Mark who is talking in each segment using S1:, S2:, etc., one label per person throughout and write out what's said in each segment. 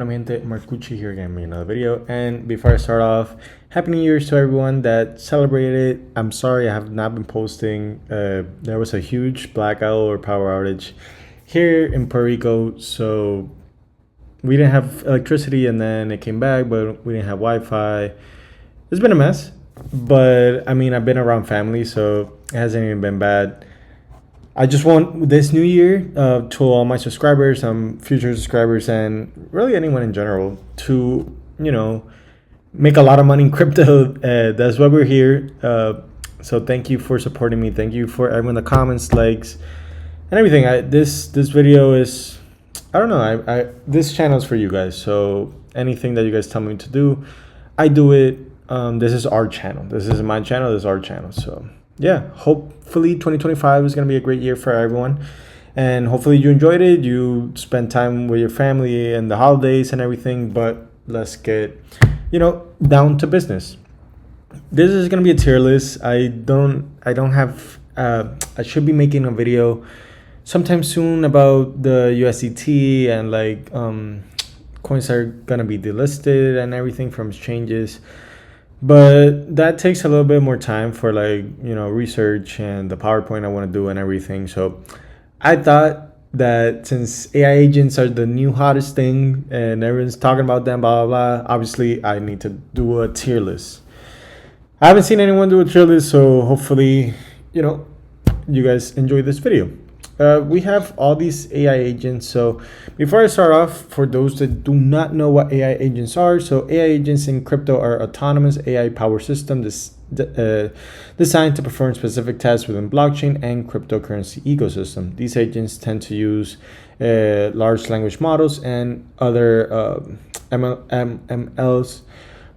S1: Hola mi gente, Marcucci here again with another video. And before I start off, Happy New Year's to everyone that celebrated. I'm sorry I have not been posting. There was a huge blackout or power outage here in Puerto Rico, so we didn't have electricity and then it came back, but we didn't have Wi-Fi. It's been a mess, but I mean, I've been around family, so it hasn't even been bad. I just want this new year to all my subscribers, future subscribers, and really anyone in general to, make a lot of money in crypto. That's why we're here. So thank you for supporting me. Thank you for everyone, the comments, likes, and everything. This video is, I don't know. This channel is for you guys. So anything that you guys tell me to do, I do it. This is our channel. This is my channel. This is our channel. So yeah, hopefully 2025 is going to be a great year for everyone. And hopefully you enjoyed it. You spent time with your family and the holidays and everything. But let's get, down to business. This is going to be a tier list. I don't have, I should be making a video sometime soon about the USDT and coins are going to be delisted and everything from exchanges. But that takes a little bit more time for research and the PowerPoint I want to do and everything. So I thought that since AI agents are the new hottest thing and everyone's talking about them, blah, blah, blah, obviously I need to do a tier list. I haven't seen anyone do a tier list, so hopefully, you guys enjoy this video. We have all these AI agents. So before I start off, for those that do not know what AI agents are, so AI agents in crypto are autonomous AI power systems designed to perform specific tasks within blockchain and cryptocurrency ecosystem. These agents tend to use large language models and other MLs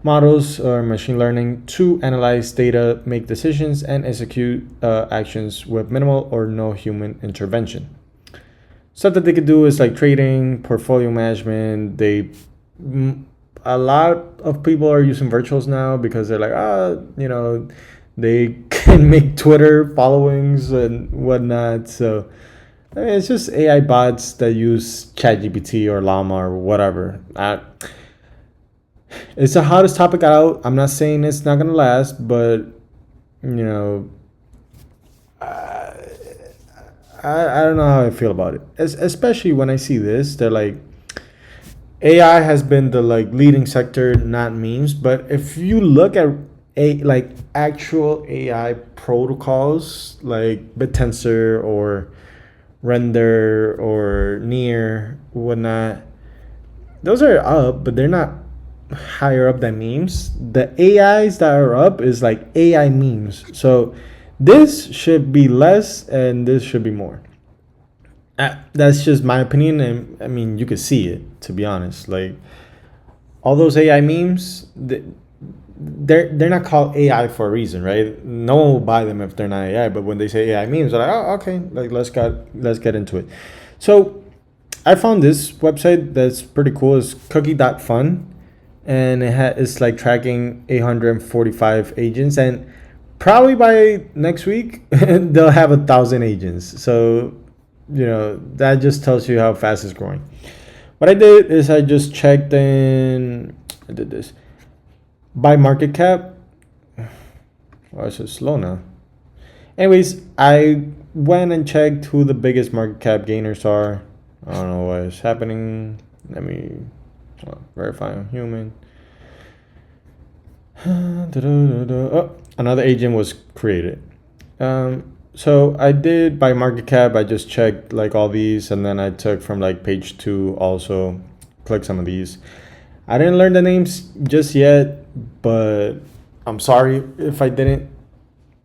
S1: models or machine learning to analyze data, make decisions, and execute actions with minimal or no human intervention. Stuff that they could do is like trading, portfolio management. A lot of people are using virtuals now because they're like, they can make Twitter followings and whatnot. So I mean, it's just AI bots that use ChatGPT or Llama or whatever. It's the hottest topic out. I'm not saying it's not gonna last, but I don't know how I feel about it. Especially when I see this, they're like, AI has been the leading sector, not memes. But if you look at actual AI protocols like BitTensor or Render or Near, whatnot, those are up, but they're not higher up than memes. The AIs that are up is like AI memes. So this should be less and this should be more. That's just my opinion, and I mean you could see it, to be honest. Like all those AI memes, they're not called AI for a reason, right? No one will buy them if they're not AI. But when they say AI memes, they're like, oh, okay, let's get into it. So I found this website that's pretty cool. It's Cookie.fun. And it's tracking 845 agents, and probably by next week they'll have 1,000 agents. So that just tells you how fast it's growing. What I did is I just checked I did this by market cap. Why is it slow now? Anyways, I went and checked who the biggest market cap gainers are. I don't know what is happening. Let me verify human. Oh, another agent was created. So I did by market cap. I just checked all these, and then I took from page 2 also. Click some of these. I didn't learn the names just yet, but I'm sorry if I didn't,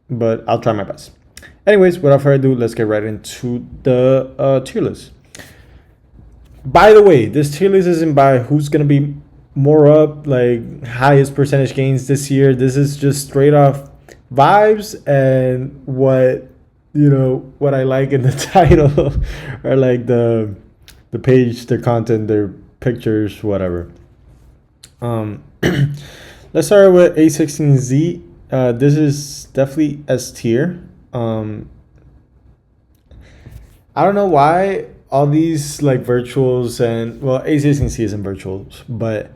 S1: but I'll try my best. Anyways, without further ado, let's get right into the tier list. By the way, this tier list isn't by who's going to be more up, highest percentage gains this year. This is just straight off vibes and what I like in the title or the page, their content, their pictures, whatever. Let's start with A16Z. This is definitely S tier. I don't know why all these like virtuals and well, ACSC isn't virtuals, but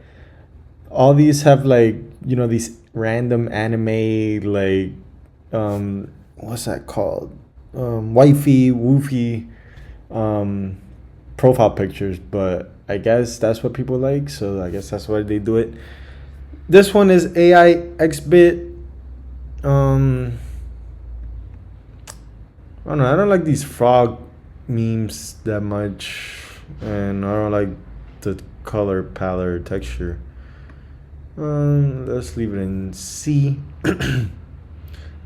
S1: all these have like these random anime like what's that called wifey woofy um profile pictures, but I guess that's what people like, so I guess that's why they do it. This one is AI Xbit. I don't know. I don't like these frog memes that much, and I don't like the color palette or texture. Let's leave it in C.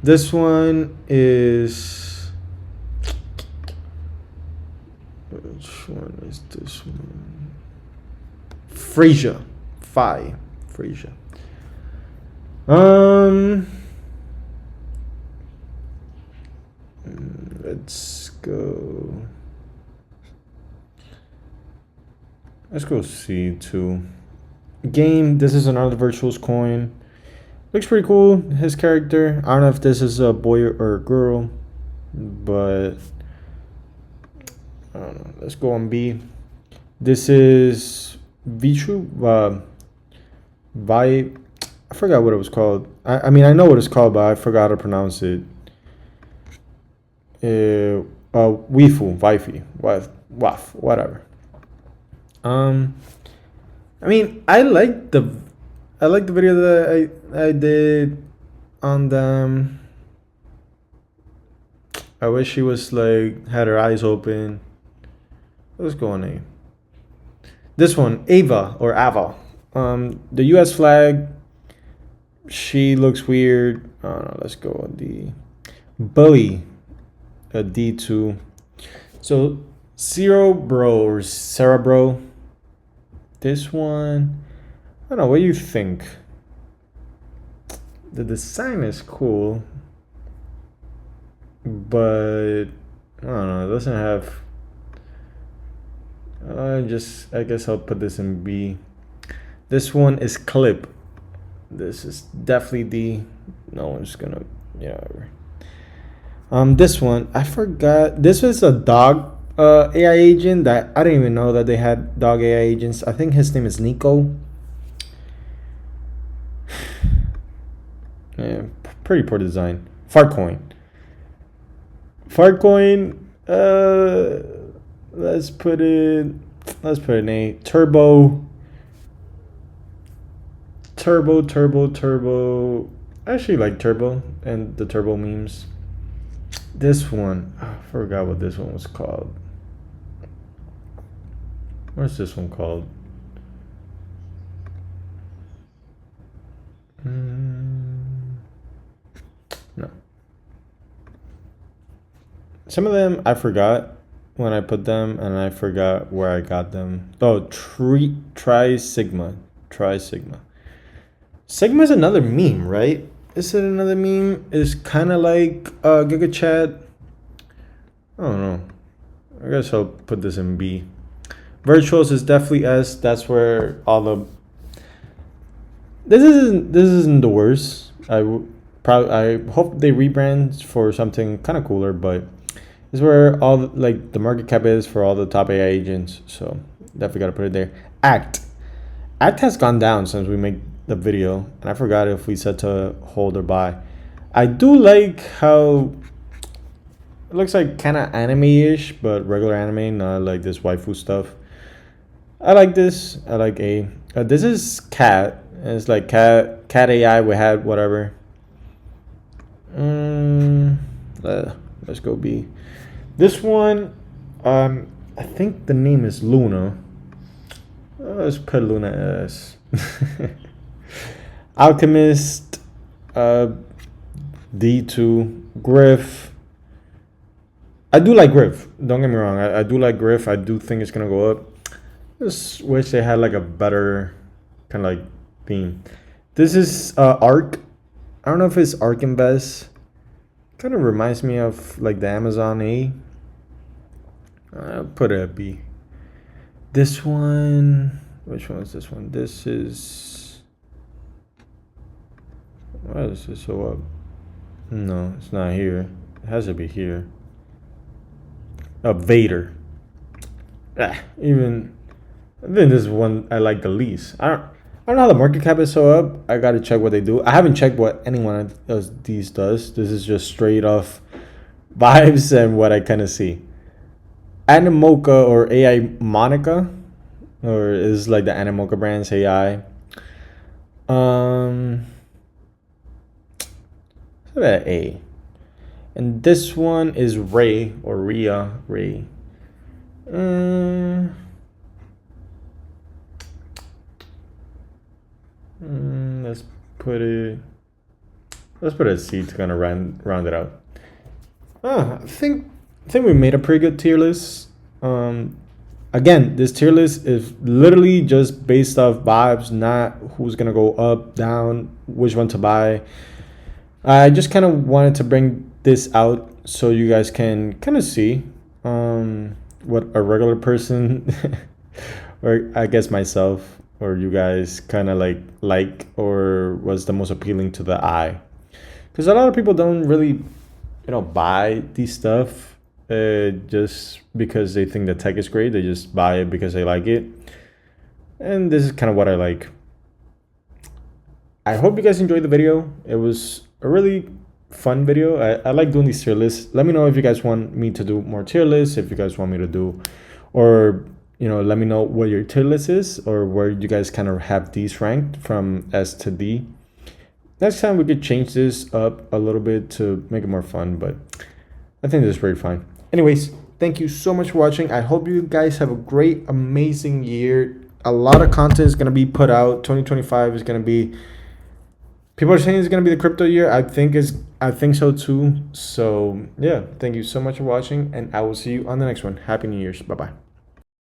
S1: This one is. Which one is this one? Frasier. Frasier. Let's go. Let's go C2. Game. This is another virtuals coin. Looks pretty cool. His character. I don't know if this is a boy or a girl, but I don't know. Let's go on B. This is Vichu. I forgot what it was called. I mean, I know what it's called, but I forgot how to pronounce it. Waifu, waf, whatever. I mean, I like the video that I did on them. I wish she was like had her eyes open. Let's go on A. This one, Ava or Ava. The U.S. flag. She looks weird. I don't know. Let's go on D. Bully. A D2. So Zero Bro or Cerebro. This one, I don't know. What do you think? The design is cool, but I don't know. It doesn't have. I guess I'll put this in B. This one is Clip. This is definitely D. No one's gonna. Yeah. This one, I forgot. This was a dog AI agent that I didn't even know that they had dog AI agents. I think his name is Nico. Yeah, pretty poor design. Fartcoin. Let's put it in A. Turbo. I actually like Turbo and the Turbo memes. This one, I forgot what this one was called. What's this one called? No. Some of them I forgot when I put them, and I forgot where I got them. Oh, Tri Sigma. Sigma is another meme, right? Is it another meme? It's kind of like Giga Chat. I don't know. I guess I'll put this in B. Virtuals is definitely S. That's where all the. This isn't the worst. I hope they rebrand for something kind of cooler, but this is where all the market cap is for all the top AI agents. So definitely gotta put it there. Act has gone down since we made the video, and I forgot if we said to hold or buy. I do like how it looks like kind of anime-ish, but regular anime, not like this waifu stuff. I like this. I like A. This is Cat. It's like cat AI. We had whatever. Let's go B. This one, I think the name is Luna. Let's put Luna S. Alchemist, D2, Griff. I do like Griff. Don't get me wrong. I do like Griff. I do think it's gonna go up. Just wish they had like a better kind of like theme. This is Arc. I don't know if it's Arc Invest. Kind of reminds me of like the Amazon A. I'll put it at B. This one. Which one is this one? This is. Why is this so up? No, it's not here. It has to be here. Vader. Even I think this is one I like the least. I don't know how the market cap is so up. I gotta check what they do. I haven't checked what anyone of these does. This is just straight off vibes and what I kind of see. Animoca or AI Monica, or is like the Animoca brand's AI. Um, so that A. And this one is Ray or Ray. Um, let's put it. Let's put a C to kind of round it out. I think we made a pretty good tier list. Again, this tier list is literally just based off vibes, not who's gonna go up, down, which one to buy. I just kind of wanted to bring this out so you guys can kind of see what a regular person, or I guess myself, or you guys kind of like or was the most appealing to the eye. Because a lot of people don't really, buy these stuff just because they think the tech is great. They just buy it because they like it. And this is kind of what I like. I hope you guys enjoyed the video. It was a really fun video. I like doing these tier lists. Let me know if you guys want me to do more tier lists, if you guys want me to do, or let me know what your tier list is, or where you guys kind of have these ranked from S to D. Next time we could change this up a little bit to make it more fun, but I think this is pretty fine. Anyways, thank you so much for watching. I hope you guys have a great, amazing year. A lot of content is going to be put out. 2025 is going to be, people are saying it's going to be the crypto year. I think so too. So yeah, thank you so much for watching, and I will see you on the next one. Happy New Year's. Bye-bye.